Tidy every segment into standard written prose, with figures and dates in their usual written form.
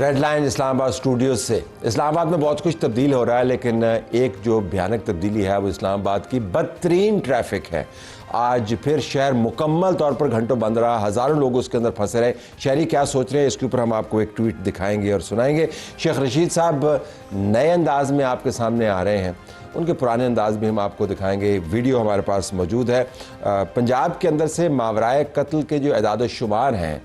Red line اسلام آباد studios سے. اسلام آباد میں بہت کچھ تبدیل ہو رہا ہے، لیکن ایک جو بھیانک تبدیلی ہے وہ اسلام آباد کی بدترین ٹریفک ہے. آج پھر شہر مکمل طور پر گھنٹوں بند رہا، ہزاروں لوگ اس کے اندر پھنسے رہے. شہری کیا سوچ رہے ہیں اس کے اوپر ہم آپ کو ایک ٹویٹ دکھائیں گے اور سنائیں گے. شیخ رشید صاحب نئے انداز میں آپ کے سامنے آ رہے ہیں، ان کے پرانے انداز بھی ہم آپ کو دکھائیں گے. ویڈیو ہمارے پاس موجود ہے. پنجاب کے اندر سے ماورائے قتل کے جو اعداد و شمار ہیں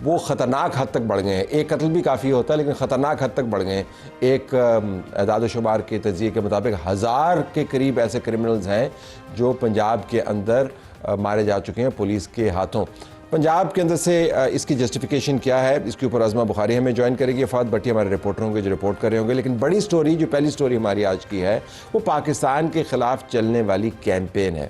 وہ خطرناک حد تک بڑھ گئے ہیں. ایک قتل بھی کافی ہوتا ہے لیکن خطرناک حد تک بڑھ گئے ہیں. ایک اعداد و شمار کے تجزیے کے مطابق 1000 کے قریب ایسے کرمنلز ہیں جو پنجاب کے اندر مارے جا چکے ہیں پولیس کے ہاتھوں. پنجاب کے اندر سے اس کی جسٹیفیکیشن کیا ہے، اس کے اوپر عظمہ بخاری ہمیں جوائن کرے گی. فہد بھٹی ہمارے رپورٹر ہوں گے جو رپورٹ کر رہے ہوں گے. لیکن بڑی سٹوری، جو پہلی سٹوری ہماری آج کی ہے، وہ پاکستان کے خلاف چلنے والی کیمپین ہے.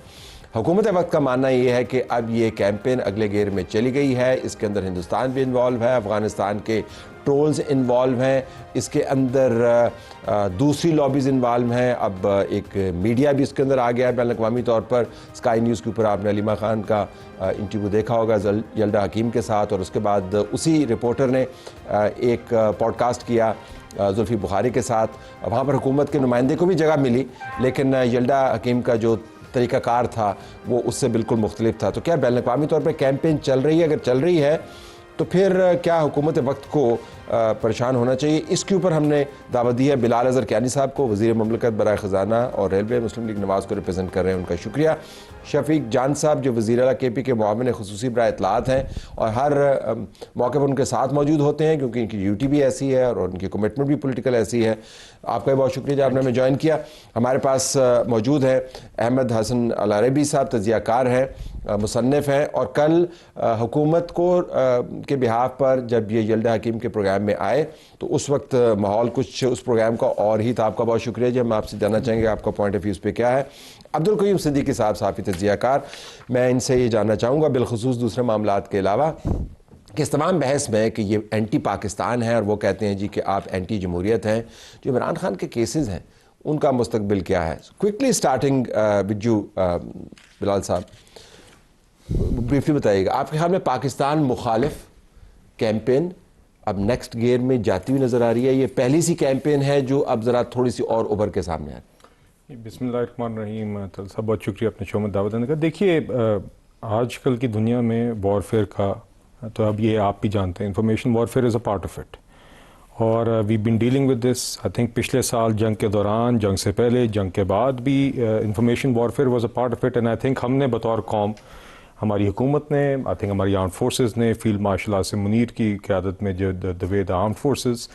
حکومت وقت کا ماننا یہ ہے کہ اب یہ کیمپین اگلے گیئر میں چلی گئی ہے. اس کے اندر ہندوستان بھی انوالو ہے، افغانستان کے ٹرولز انوالو ہیں، اس کے اندر دوسری لابیز انوالو ہیں. اب ایک میڈیا بھی اس کے اندر آ گیا ہے بین الاقوامی طور پر. اسکائی نیوز کے اوپر آپ نے علیمہ خان کا انٹرویو دیکھا ہوگا یلدا حکیم کے ساتھ، اور اس کے بعد اسی رپورٹر نے ایک پوڈ کاسٹ کیا زلفی بخاری کے ساتھ. وہاں پر حکومت کے نمائندے کو بھی جگہ ملی، لیکن یلدا حکیم کا جو طریقہ کار تھا وہ اس سے بالکل مختلف تھا. تو کیا بین الاقوامی طور پہ کیمپین چل رہی ہے؟ اگر چل رہی ہے تو پھر کیا حکومت وقت کو پریشان ہونا چاہیے؟ اس کے اوپر ہم نے دعوت دی ہے بلال اظہر کیانی صاحب کو، وزیر مملکت برائے خزانہ اور ریلوے، مسلم لیگ نواز کو ریپرزینٹ کر رہے ہیں، ان کا شکریہ. شفیق جان صاحب جو وزیر اعلیٰ کے پی کے معاون خصوصی برائے اطلاعات ہیں اور ہر موقع پر ان کے ساتھ موجود ہوتے ہیں کیونکہ ان کی ڈیوٹی بھی ایسی ہے اور ان کی کمٹمنٹ بھی پولیٹیکل ایسی ہے. آپ کا بھی بہت شکریہ جو آپ نے ہمیں جوائن کیا. ہمارے پاس موجود ہیں احمد حسن العربی صاحب، تجزیہ کار ہیں، مصنف ہیں، اور کل حکومت کو کے بہاف پر جب یہ یلدا حکیم کے پروگرام میں آئے تو اس وقت ماحول کچھ اس پروگرام کا اور ہی تھا. آپ کا بہت شکریہ جی. ہم آپ سے جاننا چاہیں گے آپ کا پوائنٹ آف ویو اس پہ کیا ہے. عبدالقیوم صدیقی صاحب، صحافی تجزیہ کار، میں ان سے یہ جاننا چاہوں گا بالخصوص دوسرے معاملات کے علاوہ کہ اس تمام بحث میں کہ یہ اینٹی پاکستان ہے اور وہ کہتے ہیں جی کہ آپ اینٹی جمہوریت ہیں، جو عمران خان کے کیسز ہیں ان کا مستقبل کیا ہے؟ کوئکلی اسٹارٹنگ ود یو بلال صاحب، بریفلی بتائیے گا آپ کے خیال میں پاکستان مخالف کیمپین اب نیکسٹ گیئر میں جاتی ہوئی نظر آ رہی ہے؟ یہ پہلی سی کیمپین ہے جو اب ذرا تھوڑی سی اور ابھر کے سامنے آئی؟ بسم اللہ الرحمن الرحیم. طلعت صاحب بہت شکریہ اپنے شو میں دعوت دینے کا. دیکھیے آج کل کی دنیا میں وارفیئر کا تو اب یہ آپ بھی جانتے ہیں، information warfare is a part of it, اور we been dealing with this. I think پچھلے سال جنگ کے دوران، جنگ سے پہلے، جنگ کے بعد بھی information warfare was a part of it. And I think ہم نے بطور قوم، ہماری حکومت نے، آئی تھنک ہماری آرمڈ فورسز نے، فیلڈ مارشل عاصم منیر کی قیادت میں جو the way the armed forces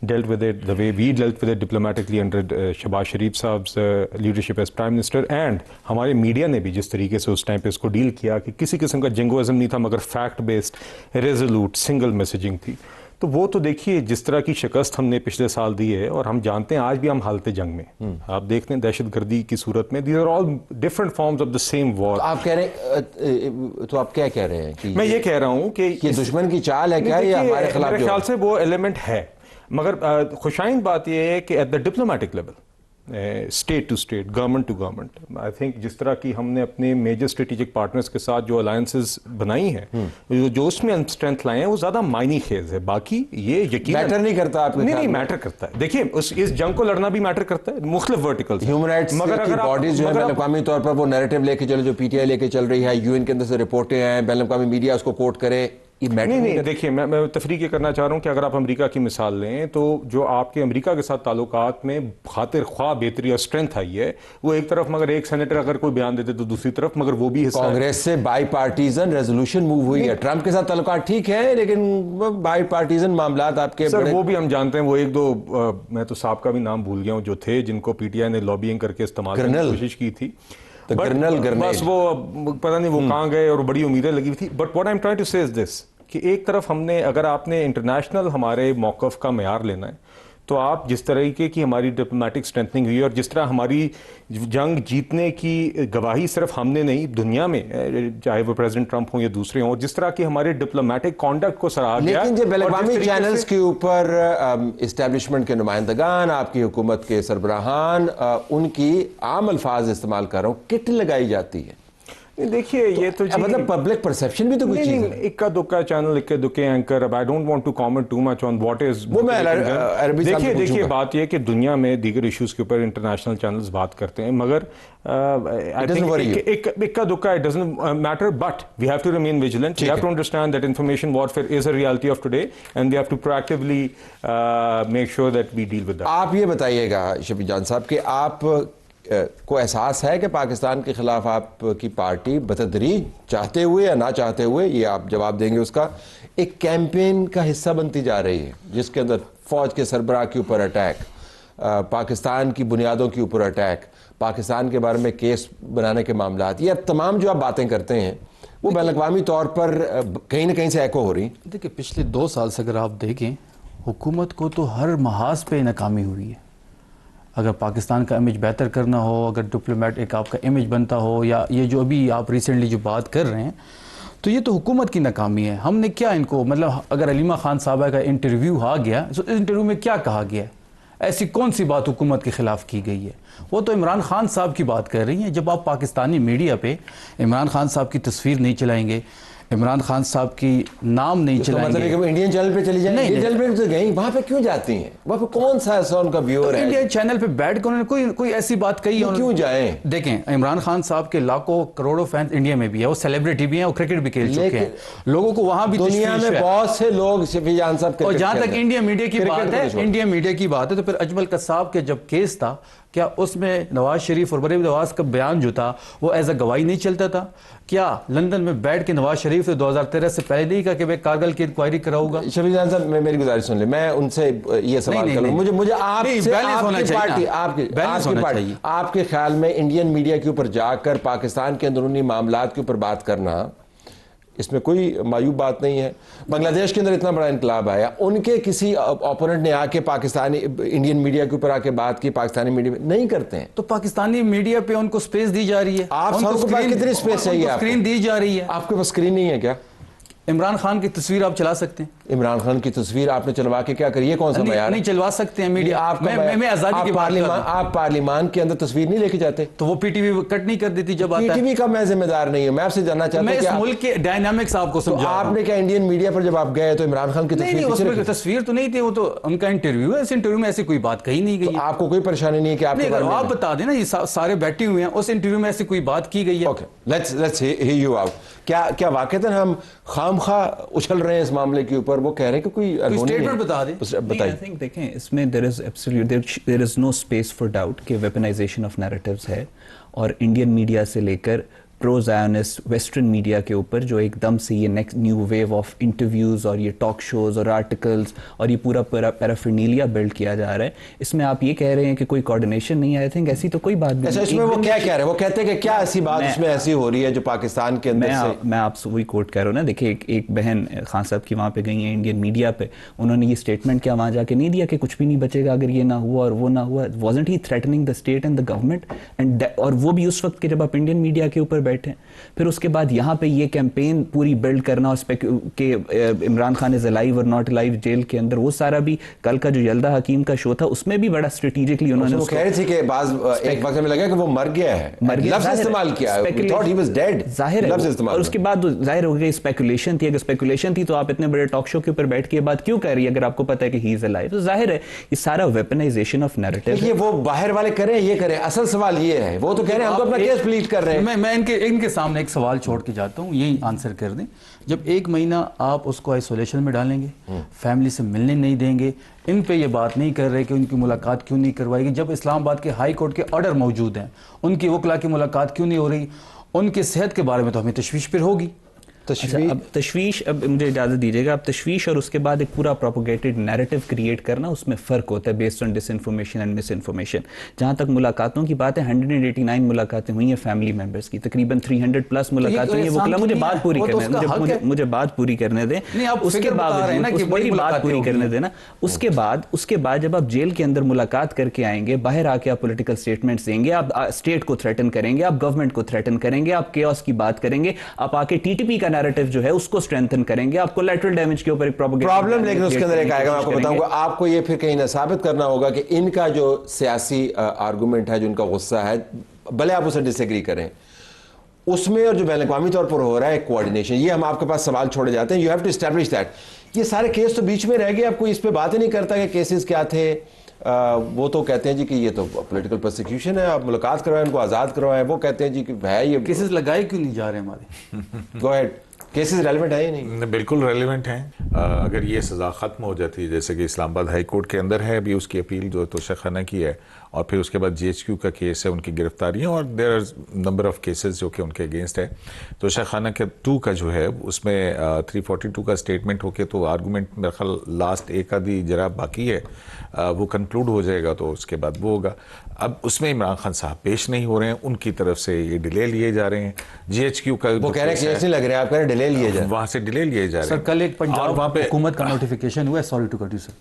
dealt with it, the way we dealt with it diplomatically under Shahbaz Sharif صاحب's leadership as Prime Minister, and ہمارے میڈیا نے بھی جس طریقے سے اس ٹائم پہ اس کو ڈیل کیا کہ کسی قسم کا جنگوازم نہیں تھا مگر fact based resolute single messaging تھی. تو وہ تو دیکھیے جس طرح کی شکست ہم نے پچھلے سال دی ہے، اور ہم جانتے ہیں آج بھی ہم حالت جنگ میں، آپ دیکھتے ہیں دہشت گردی کی صورت میں، these are all different forms of the same war. آپ کہہ رہے ہیں، تو آپ کیا کہہ رہے ہیں کہ میں یہ کہہ رہا ہوں کہ یہ دشمن کی چال ہے کیا یا ہمارے خلاف؟ میرے خیال سے وہ ایلیمنٹ ہے، مگر خوشائند بات یہ ہے کہ at the diplomatic level, state to state, government to government, I think جس طرح کی ہم نے اپنے میجر اسٹریٹجک پارٹنرز کے ساتھ جو الائنسز بنائی ہیں، جو اس میں اسٹرینتھ لائے ہیں، وہ زیادہ معنی خیز ہے. باقی یہ یقین میٹر نہیں کرتا آپ کے؟ نہیں، میٹر کرتا ہے. دیکھیے اس جنگ کو لڑنا بھی میٹر کرتا ہے، مختلف ورٹیکلز. ہیومن رائٹس کی باڈیز جو ہیں بین الاقوامی طور پر وہ نیریٹو لے کے چلے، جو پی ٹی آئی لے کے چل رہی ہے، یو این کے اندر سے رپورٹیں ہیں، بین الاقوامی میڈیا اس کو کوٹ کرے، نہیں. دیکھیے میں تفریق یہ کرنا چاہ رہا ہوں کہ اگر آپ امریکہ کی مثال لیں تو جو آپ کے امریکہ کے ساتھ تعلقات میں خاطر خواہ بہتری اور اسٹرینتھ آئی ہے، وہ ایک طرف مگر ایک سینیٹر اگر کوئی بیان دیتے تو دوسری طرف مگر وہ بھی کانگریس سے بائی پارٹیزن ریزولوشن موو ہوئی ہے. ٹرمپ کے ساتھ تعلقات ٹھیک ہے لیکن بائی پارٹیزن معاملات آپ کے سر وہ بھی ہم جانتے ہیں. وہ ایک دو میں تو صاحب کا بھی نام بھول گیا ہوں جو تھے جن کو پی ٹی آئی نے لابینگ کر کے استعمال کرنے کی کوشش کی تھی، بس وہ پتہ نہیں وہ کہاں گئے اور بڑی امیدیں لگی ہوئی تھی. But what I am trying to say is دس کہ ایک طرف ہم نے، اگر آپ نے انٹرنیشنل ہمارے موقف کا معیار لینا ہے تو آپ جس طریقے کی ہماری ڈپلومیٹک اسٹرینتھنگ ہوئی اور جس طرح ہماری جنگ جیتنے کی گواہی صرف ہم نے نہیں، دنیا میں چاہے وہ پریزیڈنٹ ٹرمپ ہوں یا دوسرے ہوں، جس طرح کی ہماری ڈپلومیٹک کانڈکٹ کو سراہا گیا. لیکن جب بین الاقوامی چینلز کے اوپر اسٹیبلشمنٹ کے نمائندگان، آپ کی حکومت کے سربراہان ان کی عام الفاظ استعمال کر رہا ہوں، کٹ لگائی جاتی ہے، دیکھیے یہ تو مطلب پبلک پرسیپشن بھی تو کوئی چیز ہے. اکا دکا چینل اکے دکے اینکر. اب I don't want to comment too much on what is. وہ میں عربی صاحب سے دیکھیے بات یہ کہ دنیا میں دیگر ایشوز کے اوپر انٹرنیشنل چینلز بات کرتے ہیں, مگر اکا دکا it doesn't matter, but we have to remain vigilant. We have to understand that information warfare is a reality of today and we have to proactively make sure that we deal with that. آپ یہ بتائیے گا شفیع جان صاحب کہ آپ کو احساس ہے کہ پاکستان کے خلاف آپ کی پارٹی بتدریج چاہتے ہوئے یا نہ چاہتے ہوئے, یہ آپ جواب دیں گے اس کا, ایک کیمپین کا حصہ بنتی جا رہی ہے جس کے اندر فوج کے سربراہ کے اوپر اٹیک, پاکستان کی بنیادوں کے اوپر اٹیک, پاکستان کے بارے میں کیس بنانے کے معاملات, یہ تمام جو آپ باتیں کرتے ہیں وہ بین الاقوامی طور پر کہیں نہ کہیں سے ایکو ہو رہی ہیں؟ دیکھیں پچھلے 2 سال سے اگر آپ دیکھیں حکومت کو تو ہر محاذ پہ ناکامی ہوئی ہے. اگر پاکستان کا امیج بہتر کرنا ہو, اگر ڈپلومیٹ ایک آپ کا امیج بنتا ہو, یا یہ جو ابھی آپ ریسنٹلی جو بات کر رہے ہیں, تو یہ تو حکومت کی ناکامی ہے. ہم نے کیا ان کو, مطلب اگر علیمہ خان صاحبہ کا انٹرویو آ گیا تو اس انٹرویو میں کیا کہا گیا ہے؟ ایسی کون سی بات حکومت کے خلاف کی گئی ہے؟ وہ تو عمران خان صاحب کی بات کر رہی ہیں. جب آپ پاکستانی میڈیا پہ عمران خان صاحب کی تصویر نہیں چلائیں گے, عمران خان صاحب کی نام نہیں چلائیں گے, مطلب ہے کہ انڈین چینل پہ چلی جائیں, انڈین چینل پہ تو گئیں, وہاں پہ کیوں جاتی ہیں؟ وہاں پہ کون سا ایسا ان کا ویور ہے انڈین چینل پہ بیٹھ کر انہوں نے کوئی ایسی بات کہی ہے؟ کیوں جائیں؟ دیکھیں عمران خان صاحب کے لاکھوں کروڑوں فینس انڈیا میں بھی ہے, وہ سیلیبریٹی بھی ہیں, وہ کرکٹ بھی کھیل چکے ہیں, لوگوں کو وہاں بھی دنیا میں بہت سے لوگ شفیع جان صاحب, اور جہاں تک انڈیا میڈیا کی بات ہے, انڈیا میڈیا کی بات ہے, تو پھر اجمل قصاب کے جب کیس تھا, کیا اس میں نواز شریف اور برے نواز کا بیان جو تھا وہ ایز اے گواہی نہیں چلتا تھا؟ کیا لندن میں بیٹھ کے نواز شریف نے 2013 سے پہلے نہیں کہا کہ میں کارگل کی انکوائری کراؤں گا؟ شفیع جان صاحب میری گزارش سن لیں, میں ان سے یہ سوال کروں, مجھے آپ کے خیال میں انڈین میڈیا کے اوپر جا کر پاکستان کے اندرونی معاملات کے اوپر بات کرنا, اس میں کوئی معیوب بات نہیں ہے؟ بنگلہ دیش کے اندر اتنا بڑا انقلاب آیا, ان کے کسی اپوننٹ نے آ کے پاکستانی انڈین میڈیا کے اوپر آ کے بات کی, پاکستانی میڈیا میں نہیں کرتے ہیں. تو پاکستانی میڈیا پہ ان کو سپیس دی جا رہی ہے. آپ سب کو کتنی سپیس چاہیے؟ اسکرین دی جا رہی ہے. آپ کے پاس اسکرین نہیں ہے کیا؟ عمران خان کی تصویر آپ چلا سکتے ہیں؟ عمران خان کی تصویر آپ نے چلوا کے کیا کری؟ یہ کون سا معیار ہے؟ نہیں چلوا سکتے ہیں میڈیا. میں آزادی کی بات کر رہا ہوں. آپ پارلیمان کے اندر تصویر نہیں لے کے جاتے تو وہ پی ٹی وی کٹ نہیں کر دیتی جب آتا ہے؟ پی ٹی وی کا میں ذمہ دار نہیں ہوں, میں آپ سے جاننا چاہتا ہوں میں اس ملک کے ڈائنامکس آپ کو سمجھا. آپ نے کیا انڈین میڈیا پر جب آپ گئے تو عمران خان کی تصویر تو نہیں تھی, وہ تو ان کا انٹرویو ہے, اس انٹرویو میں ایسی کوئی بات کہی نہیں گئی. آپ کو کوئی پریشانی نہیں ہے کہ آپ بتا دیں نا, یہ سارے بیٹھے ہوئے ہیں, اس انٹرویو میں ایسی کوئی بات کی گئی ہے؟ Let's hair you out. کیا واقعتاً ہم خام خواہ اچھل رہے ہیں اس معاملے کے اوپر؟ وہ کہہ رہے ہیں کہ کوئی اسٹیٹمنٹ بتا دیں. بتائیے. دیکھیں اس میں there is no space for doubt کہ weaponization of narratives ہے, اور انڈین میڈیا سے لے کر پرو زائونسٹ ویسٹرن میڈیا کے اوپر جو ایک دم سے یہ next new wave of interviews اور یہ ٹاک شوز اور آرٹیکلز اور یہ پورا پیرافرنیلیا بلڈ کیا جا رہا ہے, اس میں آپ یہ کہہ رہے ہیں کہ کوئی کوارڈینیشن نہیں ہے. آئی تھنک ایسی تو کوئی بات نہیں. اس میں وہ کیا کہہ رہے ہیں؟ وہ کہتے ہیں کہ کیا ایسی بات اس میں ایسی ہو رہی ہے جو پاکستان کے اندر سے؟ میں آپ سے وہی کوٹ کہہ رہا ہوں نا. دیکھیں ایک بہن خان صاحب کی وہاں پہ گئی ہیں انڈین میڈیا پہ, انہوں نے یہ اسٹیٹمنٹ کیا وہاں جا کے نہیں دیا کہ کچھ بھی نہیں بچے گا اگر یہ نہ ہوا اور وہ نہ ہوا. wasn't he threatening the state and the government? اور وہ بھی اس وقت کہ جب آپ انڈین میڈیا کے اوپر بیٹھے. پھر اس کے بعد یہاں پہ یہ کیمپین پوری بلڈ کرنا کہ عمران خان از الائیو اور ناٹ الائیو جیل کے اندر, وہ سارا بھی کل کا جو یلدا حکیم کا شو تھا اس میں بھی بڑا اسٹریٹجکلی انہوں نے وہ کہہ رہے تھے کہ بعض ایک وقت میں لگا کہ وہ مر گیا ہے, لفظ استعمال کیا, we thought he was dead, ظاہر ہے. اور اس کے کے بعد ظاہر ہو گیا اسپیکولیشن تھی. اگر اسپیکولیشن تھی تو آپ اتنے بڑے ٹاک شو کے اوپر بیٹھ کے یہ بات کیوں کہہ رہی ہے اگر آپ کو پتا ہے کہ ہی از الائیو؟ تو ظاہر ہے یہ سارا ویپنائزیشن آف نیریٹو. یہ وہ باہر والے کریں یہ کریں, اصل سوال یہ ہے, وہ تو کہہ رہے ہیں ہم تو اپنا کیس پلیٹ کر رہے ہیں. میں ان کے سامنے ایک سوال چھوڑ کے جاتا ہوں, یہی آنسر کر دیں. جب 1 مہینہ آپ اس کو آئسولیشن میں ڈالیں گے, فیملی سے ملنے نہیں دیں گے, ان پہ یہ بات نہیں کر رہے کہ ان کی ملاقات کیوں نہیں کروائی گئی, جب اسلام آباد کے ہائی کورٹ کے آرڈر موجود ہیں, ان کی وکلا کی ملاقات کیوں نہیں ہو رہی؟ ان کی صحت کے بارے میں تو ہمیں تشویش پھر ہوگی. اب تشویش, اب مجھے اجازت دیجیے گا, اب تشویش اور اس کے بعد ایک پورا پروپوگیٹڈ نیریٹو کریٹ کرنا, اس میں فرق ہوتا ہے based on disinformation and misinformation. جہاں تک ملاقاتوں کی بات ہے, 189 ملاقاتیں ہوئی ہیں فیملی ممبرس کی, تقریباً 300 پلس ملاقاتیں ہوئی ہیں. وکلا مجھے بات پوری کرنے دیں, مجھے بات پوری کرنے دیں. اس کے بات پوری کرنے دینا. اس کے بعد جب آپ جیل کے اندر ملاقات کر کے آئیں گے, باہر آ کے آپ پولیٹیکل اسٹیٹمنٹس دیں گے, آپ اسٹیٹ کو تھریٹن کریں گے, آپ گورنمنٹ کو تھریٹن کریں گے, آپ کیوس کی بات کریں گے, آپ آ کے ٹی ٹی پی کا نیریٹو جو ہے اس کو اسٹرینتھن کریں گے, آپ کو لیٹرل ڈیمیج کے اوپر ایک پرابلم. لیکن اس کے اندر ایک آئے گا, میں آپ کو بتاؤں گا, آپ کو یہ پھر کہیں نہ ثابت کرنا ہوگا کہ ان کا جو سیاسی آرگومنٹ ہے, جو ان کا غصہ ہے, بھلے آپ اسے ڈس ایگری کریں, اس میں اور جو بین الاقوامی طور پر ہو رہا ہے کوآرڈینیشن, یہ ہم آپ کے پاس سوال چھوڑے جاتے ہیں. You have to establish that. یہ سارے کیس تو بیچ میں رہ گئے, اب کوئی اس پہ بات ہی نہیں کرتا کہ کیسز کیا تھے. وہ تو کہتے ہیں جی کہ یہ تو پولیٹیکل پرسیکیوشن ہے, آپ ملاقات کروائیں, ان کو آزاد کروائیں. وہ کہتے ہیں جی کہ ہے یہ کیسز لگائے کیوں نہیں جا رہے ہمارے؟ گو ہیڈ. کیسز ریلیونٹ ہے ہی نہیں. بالکل ریلیونٹ ہیں. اگر یہ سزا ختم ہو جاتی ہے, جیسے کہ اسلام آباد ہائی کورٹ کے اندر ہے ابھی اس کی اپیل جو توشہ خانہ کی ہے, اور پھر اس کے بعد جی ایچ کیو کا کیس ہے, ان کی گرفتاریاں, اور there are number of cases جو کہ ان کے اگینسٹ ہے. توشہ خانہ کے 2 کا جو ہے اس میں 342 کا اسٹیٹمنٹ ہو کے تو آرگومنٹ میرا خیال لاسٹ ایک آدھی جرا باقی ہے, وہ کنکلوڈ ہو جائے گا تو اس کے بعد وہ ہوگا. اب اس میں عمران خان صاحب پیش نہیں ہو رہے ہیں, ان کی طرف سے یہ ڈیلے لیے جا رہے ہیں. جی ایچ کیو کا وہ کہہ رہے ہیں کیس نہیں لگ رہے, آپ کہہ رہے ہیں ڈیلے لیے جا رہے ہیں. وہاں سے ڈیلے لیے جا رہے سر ہیں. کل ایک پنجاب وہاں پہ حکومت کا نوٹیفیکیشن ہوا ہے, sorry to cut you sir,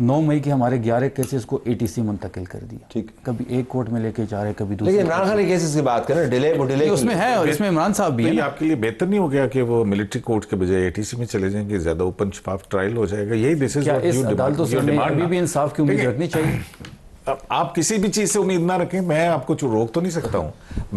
9 مئی کے ہمارے 11 کیسز کو ATC منتقل کر دیا. ٹھیک, کبھی ایک کورٹ میں لے کے جا رہے, کبھی دوسرے. لیکن عمران خان کے کیسز کی بات کریں, ڈیلے وہ ڈیلے اس میں ہے, اور اس میں عمران صاحب بھی یہ ہے. آپ کے لیے بہتر نہیں ہو گیا کہ وہ ملٹری کورٹ کے بجائے ATC میں چلے جائیں گے, زیادہ اوپن شفاف ٹرائل ہو جائے گا. یہی دس از کیا اس عدالتوں سے ہمیں ابھی بھی انصاف کی امید رکھنی چاہیے؟ آپ کسی بھی چیز سے امید نہ رکھیں, میں آپ کو روک تو نہیں سکتا ہوں.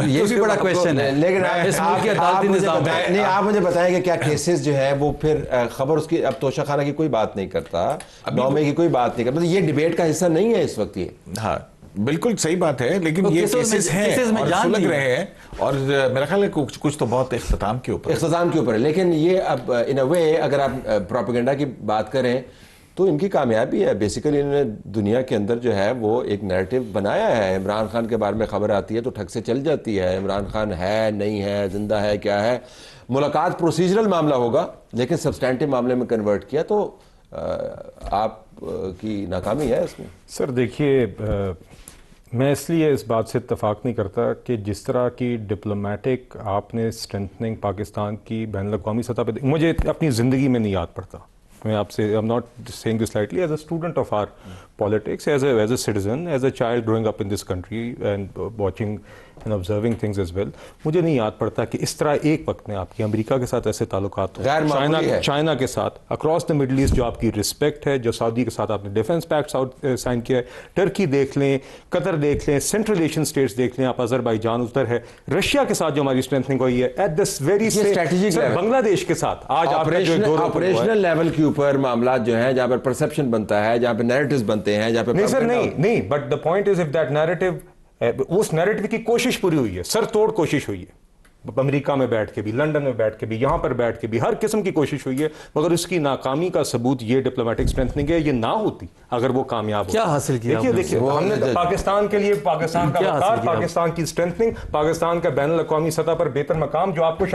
یہ بھی بڑا کویشچن ہے, لیکن اس ملک کے عدالتی نظام ہے. نہیں, آپ مجھے بتائیں کہ کیا کیسز جو ہے وہ پھر خبر اس کی اب توشہ خانہ کی کوئی بات نہیں کرتا, 9 مئی کی کوئی بات نہیں کرتا, یہ ڈیبیٹ کا حصہ نہیں ہے اس وقت. یہ ہاں بالکل صحیح بات ہے, لیکن یہ کیسز ہیں اور سلگ رہے ہیں, اور میرا خیال ہے کچھ تو بہت اختتام کے اوپر ہے. لیکن یہ اب ان اے وے اگر آپ پروپیگنڈا کی بات کریں تو ان کی کامیابی ہے. بیسیکلی انہوں نے دنیا کے اندر جو ہے وہ ایک نیریٹو بنایا ہے. عمران خان کے بارے میں خبر آتی ہے تو ٹھگ سے چل جاتی ہے, عمران خان ہے نہیں ہے, زندہ ہے کیا ہے. ملاقات پروسیجرل معاملہ ہوگا, لیکن سبسٹینٹیو معاملے میں کنورٹ کیا تو آپ کی ناکامی ہے اس میں. سر دیکھیے, میں اس لیے اس بات سے اتفاق نہیں کرتا کہ جس طرح کی ڈپلومیٹک آپ نے اسٹرینتھننگ پاکستان کی بین الاقوامی سطح پہ, مجھے اپنی زندگی میں نہیں یاد پڑتا. میں آپ سے I'm not saying this lightly, as a student of our politics, as a citizen, as a child growing up in this country and watching and observing things as well, مجھے نہیں یاد پڑتا کہ اس طرح ایک وقت میں آپ کی امریکہ کے ساتھ ایسے تعلقات ہوں, چائنا کے ساتھ, اکراس دا مڈل ایسٹ جو آپ کی رسپیکٹ ہے, جو سعودی کے ساتھ آپ نے ڈیفنس پیکٹ سائن کیا ہے, ٹرکی دیکھ لیں, قطر دیکھ لیں, سینٹرل ایشین اسٹیٹس دیکھ لیں, آپ آذربائیجان ادھر ہے, رشیا کے ساتھ جو ہماری اسٹرینتھنگ ہوئی ہے, ایٹ دس ویری بنگلہ دیش کے ساتھ آج آپریشنل لیول کے اوپر معاملات جو ہیں جہاں پر پرسپشن بنتا ہے, جہاں پہ نیریٹوز بنتے ہیں, جہاں پہ نہیں, but the point is of that narrative, اس نیریٹو کی کوشش پوری ہوئی ہے, سر توڑ کوشش ہوئی ہے, امریکہ میں بیٹھ کے بھی, لنڈن میں بیٹھ کے بھی, یہاں پر بیٹھ کے بھی, ہر قسم کی کوشش ہوئی ہے, مگر اس کی ناکامی کا ثبوت یہ ڈپلومیٹک اسٹرینتھنگ ہے. یہ نہ ہوتی اگر وہ کامیاب ہو. کیا حاصل کیا دیکھیے ہم نے پاکستان کے لیے پاکستان کا وقار, پاکستان کی اسٹرینتھنگ, پاکستان کا بین الاقوامی سطح پر بہتر مقام, جو آپ کو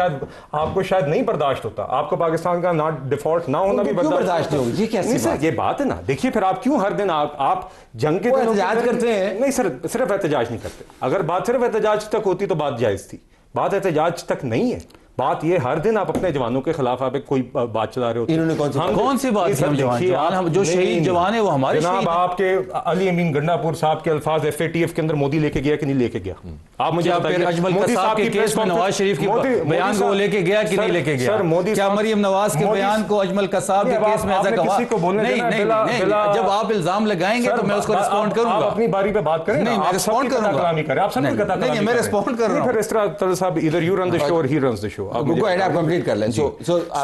شاید نہیں برداشت ہوتا. آپ کو پاکستان کا ڈیفالٹ نہ ہونا بھی برداشت نہیں ہوگی. یہ بات ہے نا. دیکھیے پھر آپ کیوں ہر دن آپ جنگ کے احتجاج کرتے ہیں؟ نہیں سر, صرف احتجاج نہیں کرتے. اگر بات صرف احتجاج تک ہوتی تو بات جائز تھی. بات احتجاج تک نہیں ہے. بات یہ ہر دن آپ اپنے جوانوں کے خلاف آپ کوئی بات چلا رہے ہوتے ہیں. انہوں نے کون سی بات ہے؟ جو شہید جوان ہے وہ ہمارے جناب, آپ کے علی امین گنڈا پور صاحب کے الفاظ FATF کے اندر مودی لے کے گیا کہ نہیں لے کے گیا؟ آپ مجھے بتائیے. اجمل قصاب کے کیس میں نواز شریف کے بیان کو لے کے گیا کہ نہیں لے کے گیا؟ کیا مریم نواز کے بیان کو اجمل قصاب کے کیس میں ایسا گواہ؟ نہیں, جب آپ الزام لگائیں گے تو میں اس کو رسپونڈ کروں گا. اپنی باری پہ بات کریں. نہیں, میں رسپونڈ کروں گا. آپ سب کو نہیں, میں رسپونڈ کر رہا ہوں. پھر اس طرح صاحب ادھر یو رن دی شو اور ہی رنز دی شو. کر لیں.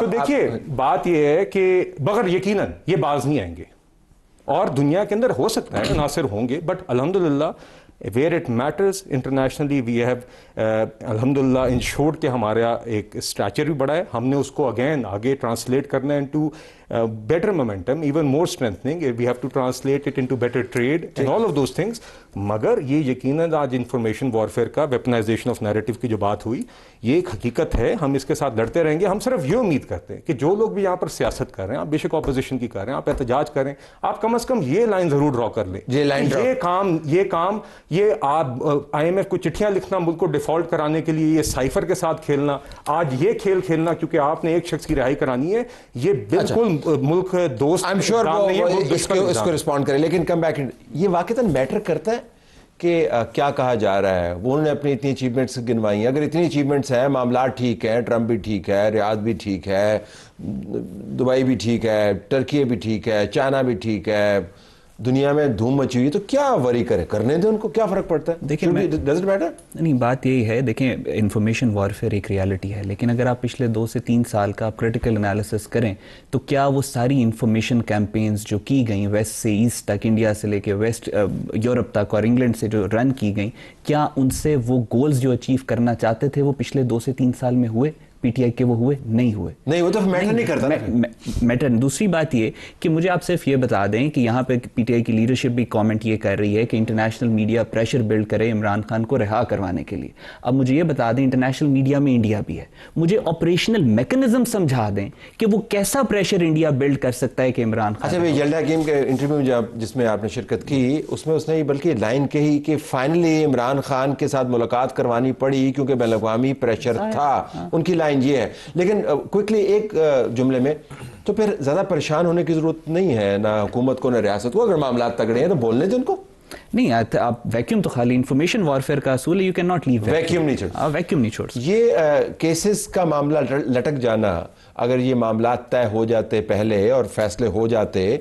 دیکھیے بات یہ ہے کہ بغیر یقیناً یہ باز نہیں آئیں گے, اور دنیا کے اندر ہو سکتا ہے ناصر ہوں گے, بٹ الحمدللہ where it matters internationally we have الحمدللہ انشورڈ کہ ہمارا ایک اسٹیچر بھی بڑا ہے. ہم نے اس کو اگین آگے ٹرانسلیٹ کرنا ہے into better momentum, even more strengthening. We have to translate it into better trade and all of those things. مگر یہ یقیناً آج انفارمیشن وارفیئر کا ویپنائزیشن آف نیریٹو کی جو بات ہوئی, یہ ایک حقیقت ہے. ہم اس کے ساتھ لڑتے رہیں گے. ہم صرف یہ امید کرتے ہیں کہ جو لوگ بھی یہاں پر سیاست کر رہے ہیں, آپ بے شک اپوزیشن کی کر رہے ہیں, آپ احتجاج کریں, آپ کم از کم یہ لائن ضرور ڈرا کر لیں. یہ آپ IMF کو چٹھیاں لکھنا, ملک کو ڈیفالٹ کرانے کے لیے, یہ سائفر کے ساتھ کھیلنا, آج یہ کھیل کھیلنا کیونکہ آپ نے ایک شخص کی رہائی کرانی ہے, یہ بالکل ملک دوست اس کو رسپونڈ کریں. لیکن کم بیک, یہ واقعتاً میٹر کرتا ہے کہ کیا کہا جا رہا ہے. وہ انہوں نے اپنی اتنی اچیومنٹس گنوائی ہیں. اگر اتنی اچیومنٹس ہیں, معاملات ٹھیک ہیں, ٹرمپ بھی ٹھیک ہے, ریاض بھی ٹھیک ہے, دبئی بھی ٹھیک ہے, ٹرکی بھی ٹھیک ہے, چائنا بھی ٹھیک ہے, دنیا میں دھوم مچی ہوئی ہے, تو کیا وری کرے, کرنے دیں ان کو, کیا فرق پڑتا ہے؟ دیکھیں ڈز اٹ میٹر؟ نہیں, بات یہی ہے, دیکھیں انفارمیشن وارفیئر ایک ریالٹی ہے, لیکن اگر آپ پچھلے 2 سے 3 سال کا آپ کریٹیکل انالیسس کریں تو کیا وہ ساری انفارمیشن کیمپینز جو کی گئیں ویسٹ سے ایسٹ تک, انڈیا سے لے کے ویسٹ یورپ تک اور انگلینڈ سے جو رن کی گئیں, کیا ان سے وہ گولز جو اچیو کرنا چاہتے تھے وہ پچھلے 2 سے 3 سال میں ہوئے؟ پی ٹی آئی کے وہ ہوئے نہیں ہوئے. نہیں, وہ تو میٹر نہیں کرتا میٹر. دوسری بات یہ کہ مجھے آپ صرف یہ بتا دیں کہ یہاں پہ پی ٹی آئی کی لیڈرشپ بھی کامنٹ یہ کر رہی ہے کہ انٹرنیشنل میڈیا پریشر بلڈ کرے عمران خان کو رہا کروانے کے لیے. اب مجھے یہ بتا دیں انٹرنیشنل میڈیا میں انڈیا بھی ہے, مجھے آپریشنل میکنزم سمجھا دیں کہ وہ کیسا پریشر انڈیا بلڈ کر سکتا ہے کہ عمران خان. اچھا, یلڈا حکیم کے انٹرویو جس میں آپ نے شرکت کی, اس میں اس نے بلکہ لائن کہی کہ فائنلی عمران خان کے ساتھ ملاقات کروانی پڑی کیونکہ بین الاقوامی پریشر تھا. ان کی لائن یہ ہے. لیکن کوئکلی ایک جملے میں, تو پھر زیادہ پریشان ہونے کی ضرورت نہیں ہے نہ حکومت کو نہ ریاست کو, اگر معاملات تگڑے ہیں تو بولنے دیں ان کو. نہیں, آپ ویکیوم تو خالی انفارمیشن وارفیئر کا اصول ہے, you can not leave vacuum نہیں چھوڑ, ویکیوم نہیں چھوڑ. یہ کیسز کا معاملہ لٹک جانا, اگر یہ معاملات طے ہو جاتے پہلے اور فیصلے ہو جاتے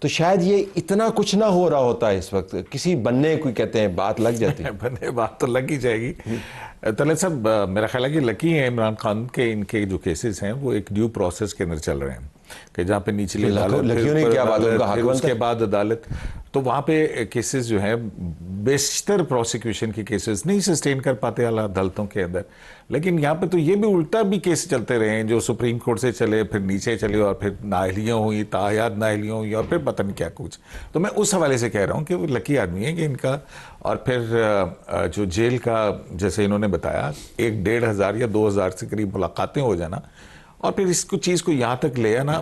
تو شاید یہ اتنا کچھ نہ ہو رہا ہوتا ہے. اس وقت کسی بننے کو کہتے ہیں بات لگ جاتی ہے. بننے بات تو لگ ہی جائے گی. طلعت صاحب, میرا خیال ہے کہ لکی ہیں عمران خان کے, ان کے جو کیسز ہیں وہ ایک ڈیو پروسیس کے اندر چل رہے ہیں کہ جہاں پہ نچلی عدالت, اس کے بعد عدالت, تو وہاں پہ کیسز جو ہیں بیشتر پروسیکیوشن کے کیسز نہیں سسٹین کر پاتے اعلیٰ عدالتوں کے اندر. لیکن یہاں پہ تو یہ بھی الٹا بھی کیس چلتے رہے ہیں جو سپریم کورٹ سے چلے, پھر نیچے چلے, اور پھر نااہلیاں ہوئی, تاحیات نااہلیاں ہوئی, اور پھر پتہ نہیں کیا کچھ. تو میں اس حوالے سے کہہ رہا ہوں کہ وہ لکی آدمی ہے کہ ان کا, اور پھر جو جیل کا جیسے انہوں نے بتایا 1,500 یا 2,000 سے قریب ملاقاتیں ہو جانا, اور پھر اس کو چیز کو یہاں تک لے آنا,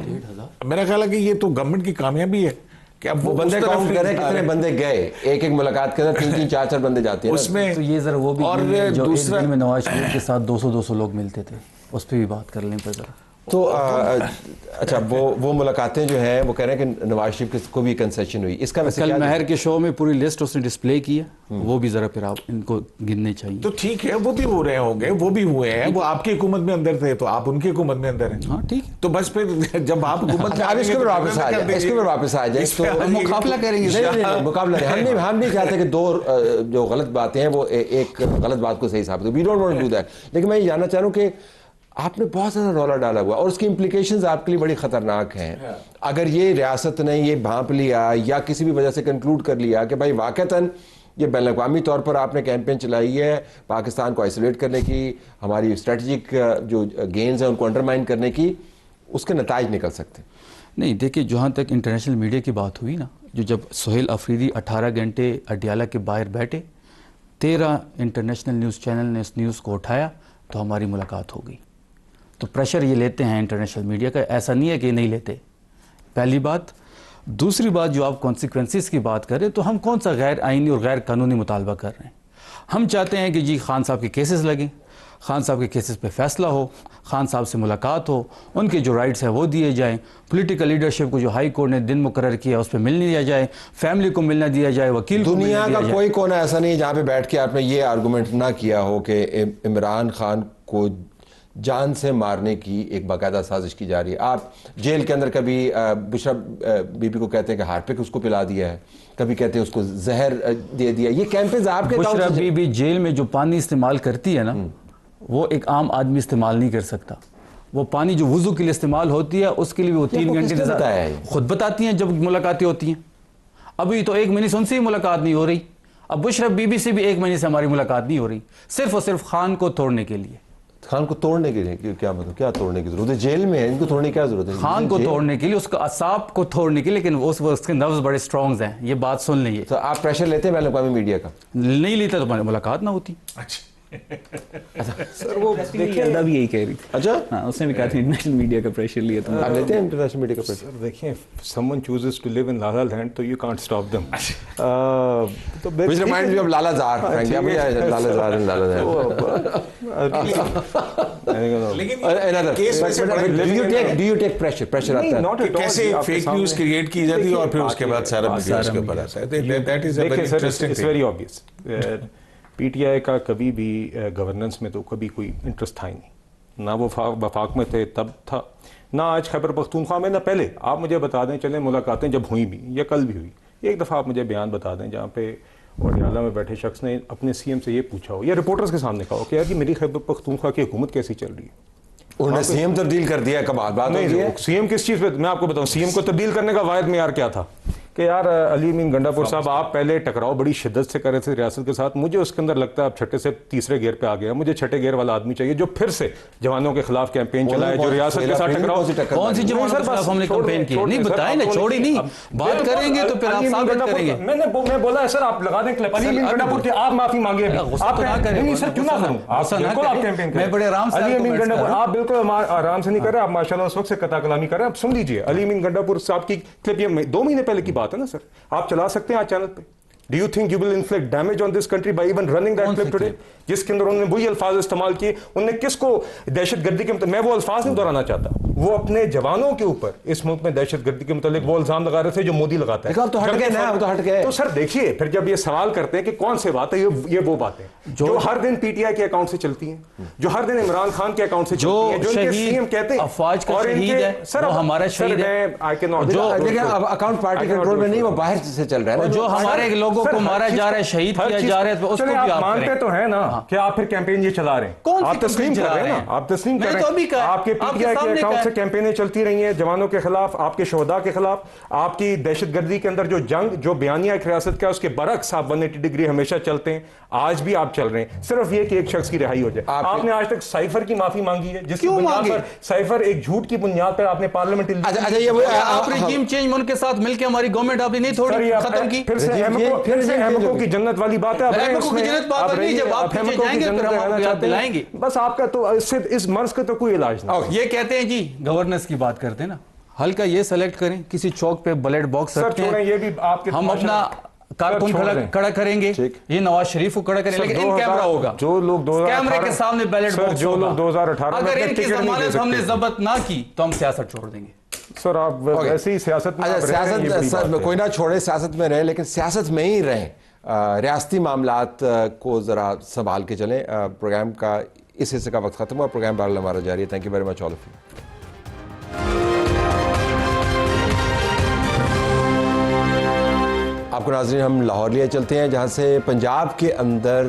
میرا خیال ہے کہ یہ تو گورنمنٹ کی کامیابی ہے کہ اب وہ بندے کاؤنٹ کریں کتنے بندے گئے, ایک ملاقات کے اندر 3-3 4-4 بندے جاتے ہیں اس میں. تو یہ ذرا وہ بھی, اور جو دوسرا میں نواز شریف کے ساتھ 200 لوگ ملتے تھے, اس پہ بھی بات کر لیں پہ ذرا. تو اچھا, وہ ملاقاتیں جو ہیں وہ کہہ رہے ہیں کہ نواز شریف کو بھی کنسیشن ہوئی. اس کا کل مہر کے شو میں پوری لسٹ اس نے ڈسپلے کی ہے, وہ بھی ذرا پھر آپ ان کو گننے چاہیے. تو ٹھیک ہے, وہ بھی ہو رہے ہوں گے, وہ بھی ہوئے ہیں, وہ آپ کی حکومت میں اندر تھے تو آپ ان کی حکومت میں اندر ہیں. ہاں ٹھیک ہے, تو بس پھر جب آپ حکومت میں اس کے اوپر واپس آ جائیں تو مقابلہ کریں گے. مقابلہ نہیں, ہم نہیں چاہتے کہ 2 جو غلط باتیں ہیں وہ ایک غلط بات کو صحیح ثابت ہو. We don't want to do that. لیکن میں یہ جاننا چاہ رہا ہوں کہ آپ نے بہت زیادہ رولا ڈالا ہوا اور اس کی امپلیکیشنز آپ کے لیے بڑی خطرناک ہیں. اگر یہ ریاست نے یہ بھانپ لیا یا کسی بھی وجہ سے کنکلوڈ کر لیا کہ بھائی واقعتاً یہ بین الاقوامی طور پر آپ نے کیمپین چلائی ہے پاکستان کو آئسولیٹ کرنے کی, ہماری اسٹریٹجک جو گینز ہیں ان کو انڈرمائن کرنے کی, اس کے نتائج نکل سکتے. نہیں دیکھیں, جہاں تک انٹرنیشنل میڈیا کی بات ہوئی نا, جو جب سہیل افریدی 18 گھنٹے اڈیالہ کے باہر بیٹھے, 13 انٹرنیشنل نیوز چینل نے اس نیوز کو اٹھایا تو ہماری ملاقات ہو گئی. تو پریشر یہ لیتے ہیں انٹرنیشنل میڈیا کا, ایسا نہیں ہے کہ نہیں لیتے. پہلی بات. دوسری بات, جو آپ کانسیکوینسز کی بات کریں تو ہم کون سا غیر آئینی اور غیر قانونی مطالبہ کر رہے ہیں. ہم چاہتے ہیں کہ جی خان صاحب کے کیسز لگیں, خان صاحب کے کیسز پہ فیصلہ ہو, خان صاحب سے ملاقات ہو, ان کے جو رائٹس ہیں وہ دیے جائیں, پولیٹیکل لیڈرشپ کو جو ہائی کورٹ نے دن مقرر کیا اس پہ ملنے دیا جائے, فیملی کو ملنا دیا جائے, وکیل کو دنیا کا کوئی کونا ایسا نہیں جہاں پہ بیٹھ کے آپ نے یہ آرگومنٹ نہ کیا ہو کہ عمران خان کو جان سے مارنے کی ایک باقاعدہ سازش کی جا رہی ہے. آپ جیل کے اندر کبھی بشرا بی بی کو کہتے ہیں کہ ہارٹ پک اس کو پلا دیا ہے, کبھی کہتے ہیں اس کو زہر دے دیا. یہ کیمپینز آپ کے بشرا بی بی جیل میں جو پانی استعمال کرتی ہے نا, وہ ایک عام آدمی استعمال نہیں کر سکتا. وہ پانی جو وضو کے لیے استعمال ہوتی ہے اس کے لیے وہ 3 گھنٹے خود بتاتی ہیں جب ملاقاتیں ہوتی ہیں. ابھی تو 1 مہینے سے ان سے ہی ملاقات نہیں ہو رہی. اب بشرا بی بی سے بھی 1 مہینے سے ہماری ملاقات نہیں ہو رہی, صرف اور صرف خان کو توڑنے کے لیے. خان کو توڑنے کے لیے کیا مطلب, کیا توڑنے کی ضرورت ہے؟ جیل میں ہے, ان کو توڑنے کی کیا ضرورت ہے؟ خان کو توڑنے کے لیے, اس کا اعصاب کو توڑنے کے لیے, لیکن اس کے نروز بڑے سٹرونگز ہیں. یہ بات سن لیں. تو آپ پریشر لیتے ہیں بین الاقوامی میڈیا کا؟ نہیں لیتا تو ملاقات نہ ہوتی. سر وہ یلدا بھی یہی کہہ رہی تھی. اچھا, ہاں, اس نے بھی کہا تھا انٹرنیشنل میڈیا کا پریشر لیا تو آپ لیتے ہیں انٹرنیشنل میڈیا کا پریشر؟ دیکھیں, someone chooses to live in La La Land تو you can't stop them. تو which reminds me of Lala Zar. Lala Zar and Lala Zar. لیکن do you take pressure آتا ہے کیسے فیک نیوز کریٹ کی جاتی ہے اور پھر اس کے بعد سارا میڈیا اس کے اوپر آتا ہے. That is a very interesting thing. Very obvious. P T I کا کبھی بھی گورننس میں تو کبھی کوئی انٹرسٹ تھا ہی نہیں, نہ وہ وفاق میں تھے تب تھا, نہ آج خیبر پختونخوا میں, نہ پہلے. آپ مجھے بتا دیں چلیں ملاقاتیں جب ہوئی بھی یا کل بھی ہوئی, ایک دفعہ آپ مجھے بیان بتا دیں جہاں پہ وڈیالہ میں بیٹھے شخص نے اپنے سی ایم سے یہ پوچھا ہو یا رپورٹرز کے سامنے کہا ہو کہ یار کہ میری خیبر پختونخوا کی حکومت کیسی چل رہی ہے. انہوں نے سی ایم تبدیل کر دیا, کمال بات ہوگی ہے. سی ایم کس چیز پہ, میں آپ کو بتاؤں سی ایم کو تبدیل کرنے کا واحد معیار کیا تھا کہ یار علی امین گنڈا پور صاحب آپ پہلے ٹکراؤ بڑی شدت سے کر رہے تھے ریاست کے ساتھ, مجھے اس کے اندر لگتا ہے آپ چھٹے سے تیسرے گیئر پہ آ گیا, مجھے چھٹے گیئر والا آدمی چاہیے جو پھر سے جوانوں کے خلاف کیمپین چلائے, جو ریاست کے ساتھ ٹکراؤ. کون سی جوانوں کے خلاف ہم نے کیمپین کی؟ نہیں بتائیں نا, چھوڑی نہیں, بات کریں گے تو پھر آپ ثابت کریں گے. میں بولا ہے سر آپ لگا دیں کلپ, علی امین گنڈا پور کی آپ معافی مانگے, آپ نہیں سر کیوں نہ کروں, آپ بالکل آپ کیمپین کریں, میں بڑے آرام سے علی امین گنڈا پور آپ بالکل آرام سے نہیں کر رہے, آپ ماشاءاللہ اس وقت سے قطع کلامی کر رہے ہیں. آپ سن لیجئے علی امین گنڈا پور صاحب کی کلپ یہ 2 مہینے پہلے کی بات ہے نا سر, آپ چلا سکتے ہیں آج چینل پہ. Do you think you will inflict damage on this country by even running that clip today? جس کے اندر انہوں نے وہی الفاظ استعمال کیے, انہوں نے کس کو دہشت گردی کے متعلق, میں وہ الفاظ نہیں دہرانا چاہتا, وہ اپنے جوانوں کے اوپر اس ملک میں دہشت گردی کے متعلق وہ الزام لگا رہے تھے جو مودی لگاتا ہے. تو ہٹ گئے نا, تو ہٹ گئے. تو سر دیکھیے پھر جب یہ سوال کرتے ہیں کہ کون سے بات ہے, یہ وہ باتیں جو ہر دن پی ٹی آئی کے اکاؤنٹ سے چلتی ہیں, جو ہر دن عمران خان کے اکاؤنٹ سے چلتی ہیں, جو ان کے سی ایم کہتے ہیں افواج کا شہید ہے, وہ ہمارا شہید ہے, لیکن اکاؤنٹ پارٹی کنٹرول میں نہیں, وہ باہر سے چل رہا ہے, جو ہمارے لوگوں کو مارا جا رہا ہے, شہید کیا جا رہا ہے, تو اس کو بھی آپ مانتے تو ہیں نا کہ آپ پھر کیمپین یہ چلا رہے ہیں, آپ تسلیم کر رہے ہیں نا, آپ تسلیم کر رہے ہیں, آپ کے پی ٹی آئی کے اکاؤنٹ سے کیمپینیں چلتی رہی ہیں جوانوں کے خلاف, آپ کے شہداء کے خلاف, آپ کی دہشت گردی کے اندر جو جنگ, جو بیانیہ ایک ریاست کا, اس کے برعکس آپ 180 ڈگری ہمیشہ چلتے ہیں, آج بھی آپ چل رہے ہیں, صرف یہ کہ ایک شخص کی رہائی ہو جائے. آپ نے آج تک سائفر کی معافی مانگی ہے, جس کی بنیاد پر سائفر ایک جھوٹ کی بنیاد پر آپ نے پارلیمنٹ, آپ رجیم چینج من کے ساتھ مل کے ہماری گورنمنٹ آپ نے نہیں تھوڑی ختم کی, پھر سے احمقوں کی جنت والی بات ہے, بس آپ کا تو اس مرض کا تو کوئی علاج نہیں. یہ کہتے ہیں جی گورننس کی بات کرتے ہیں نا, ہلکا یہ سلیکٹ کریں, کسی چوک پہ بلیٹ باکس رکھتے ہیں, ہم اپنا کارکن کھڑا کریں گے, یہ نواز شریف کو کھڑا کریں, لیکن ان کیمرہ ہوگا, جو لوگ کیمرے کے سامنے بیلٹ باکس ہوگا. 2018 اگر ان کی ضمانت ہم نے ضبط نہ کی تو ہم سیاست چھوڑ دیں گے. سر آپ ایسی سیاست میں کوئی نہ چھوڑے, سیاست میں رہے, لیکن سیاست میں ہی رہیں, ریاستی معاملات کو ذرا سنبھال کے چلیں. پروگرام کا اس حصے کا وقت ختم ہوا, پروگرام بہرحال ہمارا جاری ہے. Thank you very much all of you. آپ کو ناظرین ہم لاہور لیے چلتے ہیں, جہاں سے پنجاب کے اندر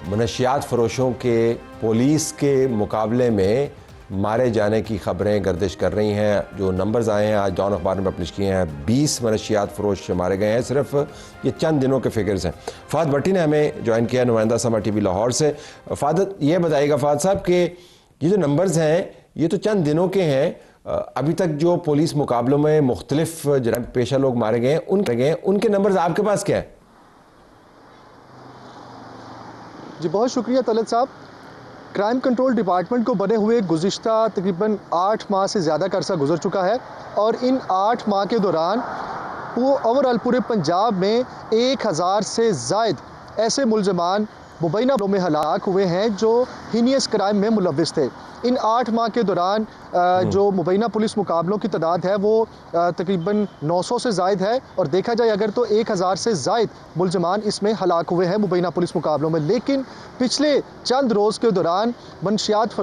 منشیات فروشوں کے پولیس کے مقابلے میں مارے جانے کی خبریں گردش کر رہی ہیں. جو نمبرز آئے ہیں آج ڈان اخبار میں پبلش کیے ہیں, 20 منشیات فروش مارے گئے ہیں, صرف یہ چند دنوں کے فگرز ہیں. فہد بھٹی نے ہمیں جوائن کیا, نمائندہ سما ٹی وی لاہور سے. فہد یہ بتائیے گا فہد صاحب کہ یہ جو نمبرز ہیں یہ تو چند دنوں کے ہیں, ابھی تک جو پولیس مقابلوں میں مختلف جرائم پیشہ لوگ مارے گئے ہیں ان کے نمبرز آپ کے پاس کیا ہیں؟ جی بہت شکریہ طلعت صاحب. کرائم کنٹرول ڈپارٹمنٹ کو بنے ہوئے گزشتہ تقریباً 8 ماہ سے زیادہ کا عرصہ گزر چکا ہے, اور ان 8 ماہ کے دوران اوورآل پورے پنجاب میں 1000 سے زائد ایسے ملزمان مبینہ میں ہلاک ہوئے ہیں جو ہینیس کرائم میں ملوث تھے. ان 8 ماہ کے دوران جو مبینہ پولیس مقابلوں کی تعداد ہے وہ تقریباً 900 سے زائد ہے, اور دیکھا جائے اگر تو 1000 سے زائد ملزمان اس میں ہلاک ہوئے ہیں مبینہ پولیس مقابلوں میں. لیکن پچھلے چند روز کے دوران منشیات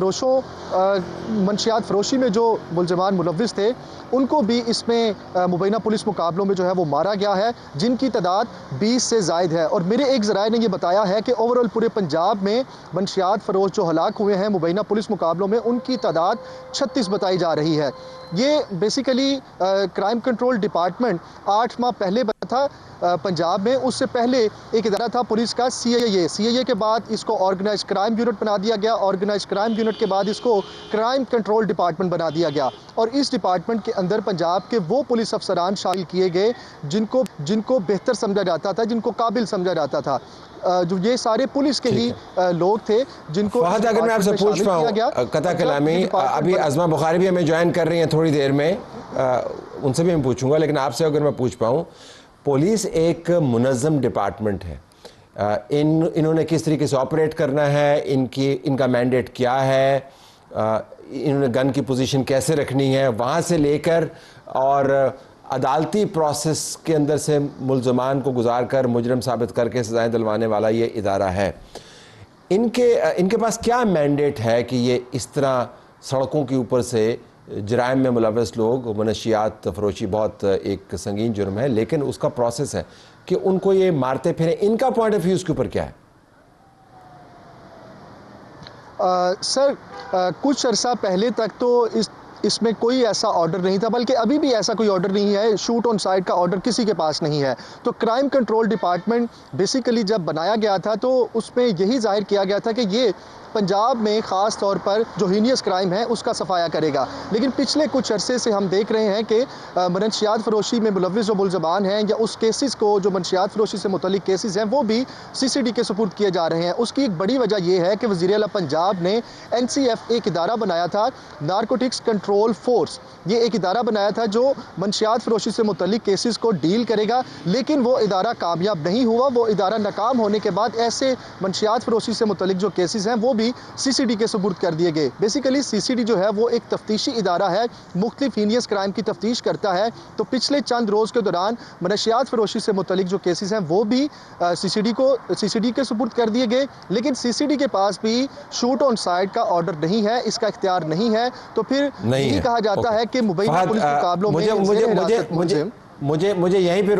فروشی میں جو ملزمان ملوث تھے ان کو بھی اس میں مبینہ پولیس مقابلوں میں جو ہے وہ مارا گیا ہے, جن کی تعداد 20 سے زائد ہے. اور میرے ایک ذرائع نے یہ بتایا ہے کہ اوورآل پورے پنجاب میں منشیات فروش جو ہلاک ہوئے ہیں مبینہ پولیس مقابلوں میں ان کی تعداد 36 بتائی جا رہی ہے. یہ بیسیکلی کرائم کنٹرول ڈپارٹمنٹ 8 ماہ پہلے بنا تھا پنجاب میں. اس سے پہلے ایک ادارہ تھا پولیس کا سی اے اے کے بعد اس کو آرگنائز کرائم یونٹ بنا دیا گیا, آرگنائز کرائم یونٹ کے بعد اس کو کرائم کنٹرول ڈپارٹمنٹ بنا دیا گیا, اور اس ڈپارٹمنٹ کے اندر پنجاب کے وہ پولیس افسران شامل کیے گئے جن کو بہتر سمجھا جاتا تھا, جن کو قابل سمجھا جاتا تھا. جو یہ سارے پولیس کے ہی لوگ تھے جن کو فہد اگر میں آپ سے پوچھ پاؤں قطع کلامی, ابھی عظمہ بخاری بھی ہمیں جوائن کر رہی ہیں تھوڑی دیر میں, ان سے بھی میں پوچھوں گا, لیکن آپ سے اگر میں پوچھ پاؤں, پولیس ایک منظم ڈپارٹمنٹ ہے, انہوں نے کس طریقے سے آپریٹ کرنا ہے, ان کا مینڈیٹ کیا ہے, انہوں نے گن کی پوزیشن کیسے رکھنی ہے, وہاں سے لے کر اور عدالتی پروسیس کے اندر سے ملزمان کو گزار کر مجرم ثابت کر کے سزائیں دلوانے والا یہ ادارہ ہے. ان کے پاس کیا مینڈیٹ ہے کہ یہ اس طرح سڑکوں کے اوپر سے جرائم میں ملوث لوگ، منشیات فروشی بہت ایک سنگین جرم ہے، لیکن اس کا پروسیس ہے کہ ان کو یہ مارتے پھریں، ان کا پوائنٹ آف ویو اس کے اوپر کیا ہے؟ سر کچھ عرصہ پہلے تک تو اس میں کوئی ایسا آرڈر نہیں تھا، بلکہ ابھی بھی ایسا کوئی آرڈر نہیں ہے، شوٹ آن سائٹ کا آرڈر کسی کے پاس نہیں ہے. تو کرائم کنٹرول ڈپارٹمنٹ بیسیکلی جب بنایا گیا تھا تو اس میں یہی ظاہر کیا گیا تھا کہ یہ پنجاب میں خاص طور پر جو ہینیس کرائم ہے اس کا صفایا کرے گا. لیکن پچھلے کچھ عرصے سے ہم دیکھ رہے ہیں کہ منشیات فروشی میں ملوث جو ملزمان ہیں یا اس کیسز کو جو منشیات فروشی سے متعلق کیسز ہیں وہ بھی CCD کے سپرد کیے جا رہے ہیں. اس کی ایک بڑی وجہ یہ ہے کہ وزیر اعلیٰ پنجاب نے NCF ایک ادارہ بنایا تھا، نارکوٹکس کنٹرول فورس. یہ ایک ادارہ بنایا تھا جو منشیات فروشی سے متعلق کیسز کو ڈیل کرے گا، لیکن وہ ادارہ کامیاب نہیں ہوا. وہ ادارہ ناکام ہونے کے بعد ایسے منشیات فروشی سے متعلق جو کیسز ہیں وہ بھی CCD کے سپرد کر دیے گئے. بیسیکلی CCD جو ہے وہ ایک تفتیشی ادارہ ہے، مختلف ہینیس کرائم کی تفتیش کرتا ہے. تو پچھلے چند روز کے دوران منشیات فروشی سے متعلق جو کیسز ہیں وہ بھی CCD کے سپرد کر دیے گئے. لیکن CCD کے پاس بھی شوٹ آن سائٹ کا آرڈر نہیں ہے، اس کا اختیار نہیں ہے. تو پھر یہی کہا جاتا ہے کہ مبینہ پولیس مقابلوں میں مجھے یہیں پہ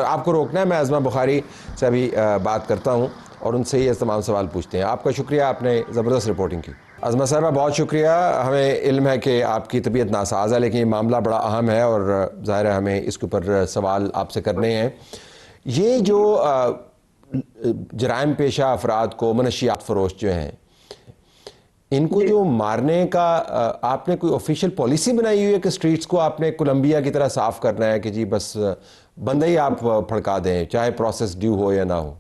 آپ کو روکنا ہے. میں عظمہ بخاری سے بھی بات کرتا ہوں اور ان سے یہ تمام سوال پوچھتے ہیں. آپ کا شکریہ، آپ نے زبردست رپورٹنگ کی. عظمہ صاحبہ بہت شکریہ. ہمیں علم ہے کہ آپ کی طبیعت ناساز ہے، لیکن یہ معاملہ بڑا اہم ہے اور ظاہر ہے ہمیں اس کے اوپر سوال آپ سے کرنے ہیں. یہ جو جرائم پیشہ افراد کو، منشیات فروش جو ہیں، ان کو جو مارنے کا آپ نے کوئی آفیشیل پالیسی بنائی ہوئی ہے کہ سٹریٹس کو آپ نے کولمبیا کی طرح صاف کرنا ہے کہ جی بس بندہ ہی آپ پھڑکا دیں چاہے پروسیس ڈیو ہو یا نہ ہو؟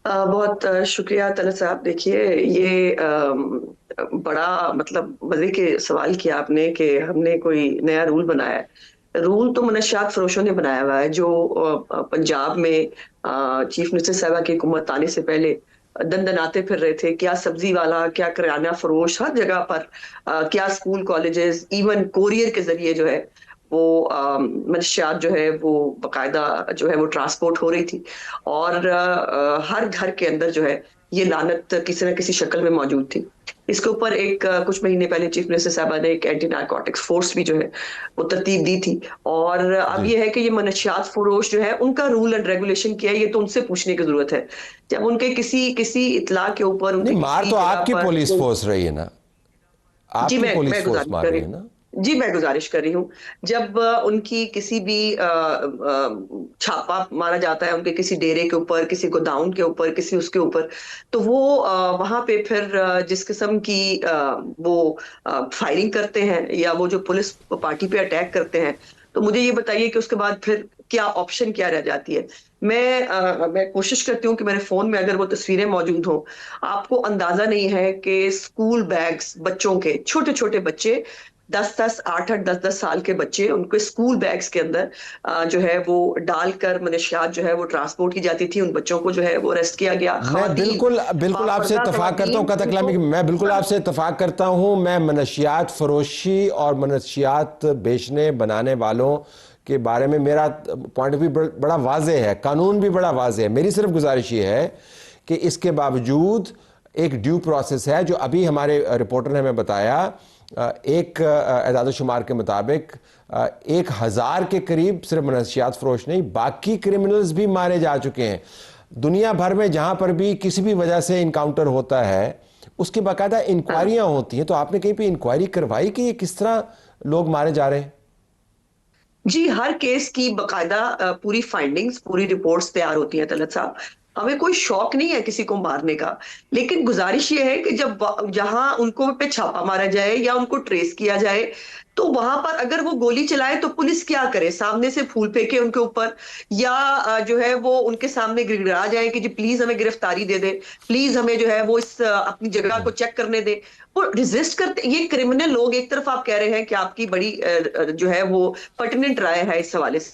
بہت شکریہ طلعت صاحب. دیکھیے یہ بڑا مطلب مزے کے سوال کیا آپ نے کہ ہم نے کوئی نیا رول بنایا ہے. رول تو منشیات فروشوں نے بنایا ہوا ہے جو پنجاب میں چیف منسٹر صاحبہ کی حکومت آنے سے پہلے دندناتے پھر رہے تھے. کیا سبزی والا، کیا کرانہ فروش، ہر جگہ پر کیا اسکول کالجز، ایون کوریئر کے ذریعے جو ہے وہ منشیات جو ہے وہ باقاعدہ جو ہے وہ ٹرانسپورٹ ہو رہی تھی. اور ہر گھر کے اندر جو ہے یہ لعنت کسی نہ کسی شکل میں موجود تھی. اس کے اوپر ایک کچھ مہینے پہلے چیف منسٹر صاحبہ نے ایک اینٹی نارکوٹکس فورس بھی جو ہے وہ ترتیب دی تھی. اور اب یہ ہے کہ یہ منشیات فروش جو ہے ان کا رول اینڈ ریگولیشن کیا ہے، یہ تو ان سے پوچھنے کی ضرورت ہے. جب ان کے کسی اطلاع کے اوپر مار تو آپ کی پولیس فورس رہی ہے نا، آپ کی پولیس فورس مار رہی ہے نا. جی میں گزارش کر رہی ہوں، جب ان کی کسی بھی چھاپا مارا جاتا ہے ان کے کسی ڈیرے کے اوپر، کسی گوداؤن کے اوپر، کسی اس کے اوپر، تو وہ وہاں پہ پھر جس قسم کی وہ فائرنگ کرتے ہیں یا وہ جو پولیس پارٹی پہ اٹیک کرتے ہیں، تو مجھے یہ بتائیے کہ اس کے بعد پھر کیا آپشن کیا رہ جاتی ہے. میں کوشش کرتی ہوں کہ میرے فون میں اگر وہ تصویریں موجود ہوں. آپ کو اندازہ نہیں ہے کہ اسکول بیگز بچوں کے، چھوٹے چھوٹے بچے 8-10 سال کے بچے، ان کے اسکول بیگز کے اندر جو ہے وہ ڈال کر منشیات جو ہے وہ ٹرانسپورٹ کی جاتی تھی. ان بچوں کو جو ہے وہ اریسٹ کیا گیا. میں بالکل آپ سے اتفاق کرتا ہوں قطع کلامی، میں بالکل آپ سے اتفاق کرتا ہوں. میں منشیات فروشی اور منشیات بیچنے بنانے والوں کے بارے میں میرا پوائنٹ آف ویو بڑا واضح ہے، قانون بھی بڑا واضح ہے. میری صرف گزارش یہ ہے کہ اس کے باوجود ایک ڈیو پروسیس ہے جو ابھی ہمارے رپورٹر نے ہمیں بتایا. ایک اعداد و شمار کے مطابق 1000 کے قریب صرف منشیات فروش نہیں، باقی کرمنلز بھی مارے جا چکے ہیں. دنیا بھر میں جہاں پر بھی کسی بھی وجہ سے انکاؤنٹر ہوتا ہے اس کی باقاعدہ انکوائریاں ہوتی ہیں. تو آپ نے کہیں پہ انکوائری کروائی کہ یہ کس طرح لوگ مارے جا رہے ہیں؟ جی ہر کیس کی باقاعدہ پوری فائنڈنگز، پوری رپورٹس تیار ہوتی ہیں طلعت صاحب. ہمیں کوئی شوق نہیں ہے کسی کو مارنے کا، لیکن گزارش یہ ہے کہ جب جہاں ان کو پہ چھاپا مارا جائے یا ان کو ٹریس کیا جائے تو وہاں پر اگر وہ گولی چلائے تو پولیس کیا کرے؟ سامنے سے پھول پھینکے ان کے اوپر، یا جو ہے وہ ان کے سامنے گڑگڑا جائے کہ جی پلیز ہمیں گرفتاری دے دے، پلیز ہمیں جو ہے وہ اس اپنی جگہ کو چیک کرنے دے. وہ ریزسٹ کرتے. یہ کرمنل لوگ ایک طرف آپ کہہ رہے ہیں کہ آپ کی بڑی جو ہے وہ پرٹیننٹ رائے ہے اس حوالے سے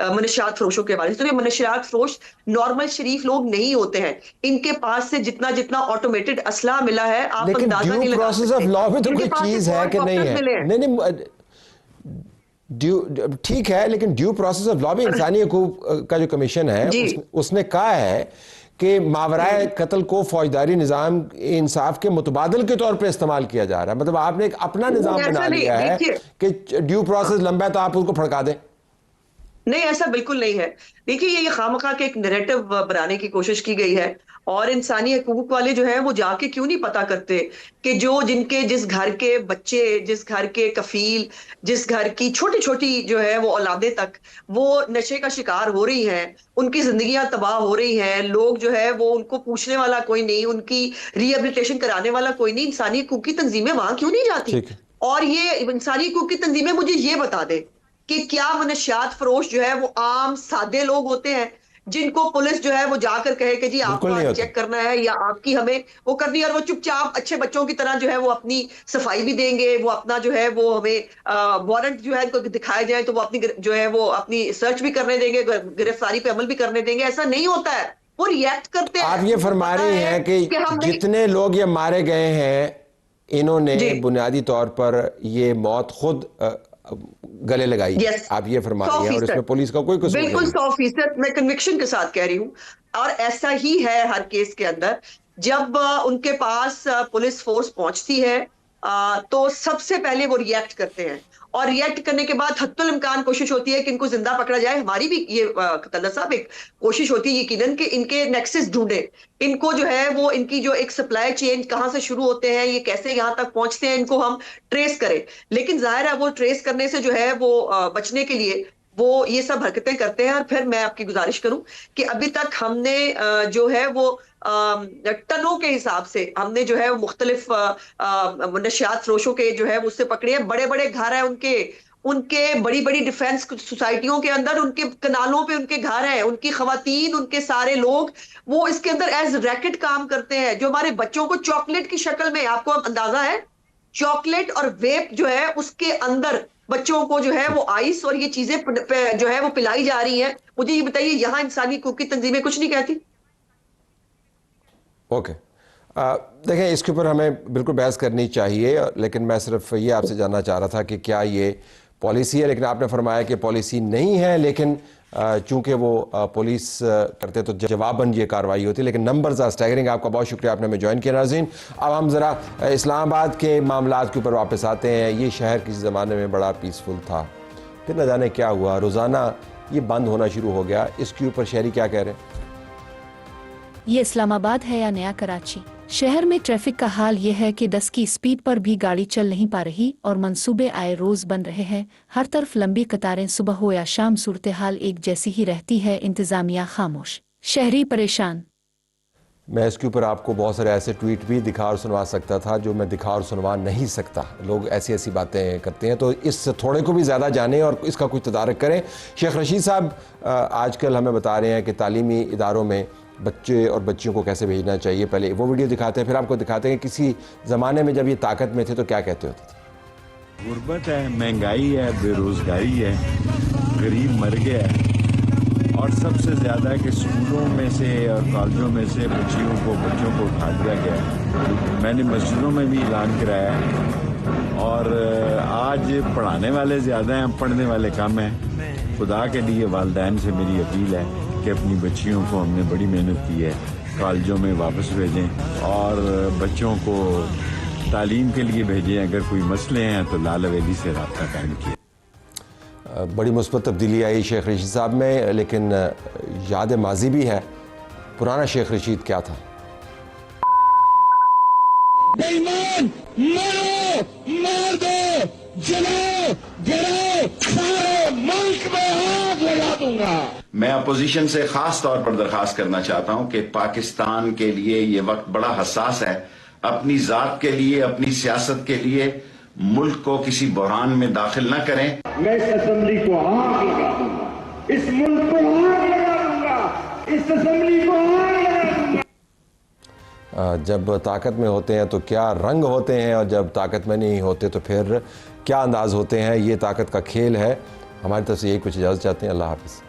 منشیات فروشوں کے حوالے سے. تو یہ منشیات فروش نارمل شریف لوگ نہیں ہوتے ہیں. ان کے پاس سے جتنا آٹومیٹڈ اسلحہ ملا ہے آپ اندازہ نہیں لگا سکتے. لیکن ڈیو پروسیس آف لا میں تو کوئی چیز ہے کہ نہیں ہے. نہیں ٹھیک ہے، لیکن ڈیو پروسیس آف لا بھی انسانی حقوق کا جو کمیشن ہے اس نے کہا ہے کہ ماورائے قتل کو فوجداری نظام انصاف کے متبادل کے طور پہ استعمال کیا جا رہا ہے. مطلب آپ نے ایک اپنا نظام بنا لیا ہے کہ ڈیو پروسیس لمبا ہے تو آپ اس کو پھڑکا دیں. نہیں، ایسا بالکل نہیں ہے. دیکھیے یہ خواہ کے ایک نیریٹو بنانے کی کوشش کی گئی ہے, اور انسانی حقوق والے جو ہیں وہ جا کے کیوں نہیں پتا کرتے کہ جس گھر کے بچے, جس گھر کے کفیل, جس گھر کی چھوٹی چھوٹی جو ہے وہ اولادیں تک وہ نشے کا شکار ہو رہی ہیں, ان کی زندگیاں تباہ ہو رہی ہیں, لوگ جو ہے وہ ان کو پوچھنے والا کوئی نہیں, ان کی ری ایبلیٹیشن کرانے والا کوئی نہیں, انسانی حقوق کی تنظیمیں وہاں کیوں نہیں جاتی؟ اور یہ انسانی حقوق کی تنظیمیں مجھے یہ بتا دیں کہ کیا منشیات فروش جو ہے وہ عام سادے لوگ ہوتے ہیں جن کو پولیس جو ہے وہ جا کر کہے کہ جی آپ کو چیک کرنا ہے یا آپ کی ہمیں وہ کرنی ہے, اور وہ چپ چاپ اچھے بچوں کی طرح جو ہے وہ اپنی صفائی بھی دیں گے, وہ اپنا جو ہے وہ ہمیں وارنٹ جو ہے ان کو دکھائے جائیں تو وہ اپنی جو ہے وہ اپنی سرچ بھی کرنے دیں گے, گرفتاری پہ عمل بھی کرنے دیں گے. ایسا نہیں ہوتا ہے, وہ ریئیکٹ کرتے ہیں. آپ یہ فرما رہی ہیں کہ جتنے لوگ یہ مارے گئے ہیں انہوں نے بنیادی طور پر یہ موت خود گلے لگائی, آپ یہ فرما رہی ہیں, اور اس میں پولیس کا کوئی قصور نہیں. بالکل 100% میں کنوکشن کے ساتھ کہہ رہی ہوں, اور ایسا ہی ہے ہر کیس کے اندر. جب ان کے پاس پولیس فورس پہنچتی ہے تو سب سے پہلے وہ ریئیکٹ کرتے ہیں, اور ریئیکٹ کرنے کے بعد حتی الامکان کوشش ہوتی ہے کہ ان کو زندہ پکڑا جائے. ہماری بھی یہ طلعت صاحب ایک کوشش ہوتی ہے یقیناً کہ ان کے نیکسس ڈھونڈے, ان کو جو ہے وہ ان کی جو ایک سپلائی چین کہاں سے شروع ہوتے ہیں, یہ کیسے یہاں تک پہنچتے ہیں, ان کو ہم ٹریس کریں. لیکن ظاہر ہے وہ ٹریس کرنے سے جو ہے وہ بچنے کے لیے وہ یہ سب حرکتیں کرتے ہیں. اور پھر میں آپ کی گزارش کروں کہ ابھی تک ہم نے جو ہے وہ ٹنوں کے حساب سے ہم نے جو ہے مختلف نشیات فروشوں کے جو ہے اس سے پکڑے ہیں. بڑے بڑے گھر ہیں ان کے بڑی بڑی ڈیفینس سوسائٹیوں کے اندر, ان کے کنالوں پہ ان کے گھر ہیں, ان کی خواتین, ان کے سارے لوگ وہ اس کے اندر ایز ریکٹ کام کرتے ہیں. جو ہمارے بچوں کو چاکلیٹ کی شکل میں, آپ کو اندازہ ہے چاکلیٹ اور ویپ جو ہے اس کے اندر بچوں کو جو ہے وہ آئس اور یہ چیزیں جو ہے وہ پلائی جا رہی ہیں. مجھے یہ بتائیے یہاں انسانی حقوق کی تنظیمیں کچھ نہیں کہتی؟ اوکے, دیکھیں اس کے اوپر ہمیں بالکل بحث کرنی چاہیے, لیکن میں صرف یہ آپ سے جاننا چاہ رہا تھا کہ کیا یہ پالیسی ہے. لیکن آپ نے فرمایا کہ پالیسی نہیں ہے, لیکن چونکہ وہ پولیس کرتے تو جواباً یہ کارروائی ہوتی. لیکن نمبرز آر اسٹیگرنگ. آپ کا بہت شکریہ, آپ نے ہمیں جوائن کیا. ناظرین, اب ہم ذرا اسلام آباد کے معاملات کے اوپر واپس آتے ہیں. یہ شہر کسی زمانے میں بڑا پیسفل تھا, پھر نہ جانے کیا ہوا, روزانہ یہ بند ہونا شروع ہو گیا. اس کے اوپر شہری کیا کہہ رہے ہیں؟ یہ اسلام آباد ہے یا نیا کراچی؟ شہر میں ٹریفک کا حال یہ ہے کہ 10 کی سپیڈ پر بھی گاڑی چل نہیں پا رہی اور منصوبے آئے روز بن رہے ہیں. ہر طرف لمبی قطاریں, صبح ہو یا شام صورتحال ایک جیسی ہی رہتی ہے. انتظامیہ خاموش, شہری پریشان. میں اس کے اوپر آپ کو بہت سارے ایسے ٹویٹ بھی دکھا اور سنوا سکتا تھا جو میں دکھا اور سنوا نہیں سکتا. لوگ ایسی باتیں کرتے ہیں, تو اس تھوڑے کو بھی زیادہ جانیں اور اس کا کوئی تدارک کریں. شیخ رشید صاحب آج کل ہمیں بتا رہے ہیں کہ تعلیمی اداروں میں بچے اور بچیوں کو کیسے بھیجنا چاہیے. پہلے وہ ویڈیو دکھاتے ہیں, پھر آپ کو دکھاتے ہیں کہ کسی زمانے میں جب یہ طاقت میں تھے تو کیا کہتے ہوتے تھے. غربت ہے, مہنگائی ہے, بے روزگاری ہے, غریب مر گیا ہے, اور سب سے زیادہ ہے کہ اسکولوں میں سے اور کالجوں میں سے بچوں کو اٹھا دیا گیا ہے. میں نے مسجدوں میں بھی اعلان کرایا ہے, اور آج پڑھانے والے زیادہ ہیں, پڑھنے والے کم ہیں. خدا کے لیے والدین سے میری اپیل ہے کہ اپنی بچیوں کو, ہم نے بڑی محنت کی ہے, کالجوں میں واپس بھیجیں اور بچوں کو تعلیم کے لیے بھیجیں. اگر کوئی مسئلے ہیں تو لال حویلی سے رابطہ قائم کیا. بڑی مثبت تبدیلی آئی شیخ رشید صاحب میں, لیکن یاد ماضی بھی ہے. پرانا شیخ رشید کیا تھا؟ بےایمان مارو, مار دو, جلاؤ, گراؤ, سارے ملک میں آگ لگا دوں گا. میں اپوزیشن سے خاص طور پر درخواست کرنا چاہتا ہوں کہ پاکستان کے لیے یہ وقت بڑا حساس ہے. اپنی ذات کے لیے, اپنی سیاست کے لیے ملک کو کسی بحران میں داخل نہ کریں. میں اس اسمبلی کو آگ لگا دوں گا, اس ملک کو آگ لگا دوں گا, اس اسمبلی کو آگ لگا دوں گا. جب طاقت میں ہوتے ہیں تو کیا رنگ ہوتے ہیں, اور جب طاقت میں نہیں ہوتے تو پھر کیا انداز ہوتے ہیں. یہ طاقت کا کھیل ہے. ہماری طرف سے یہی کچھ اجازت چاہتے ہیں. اللہ حافظ.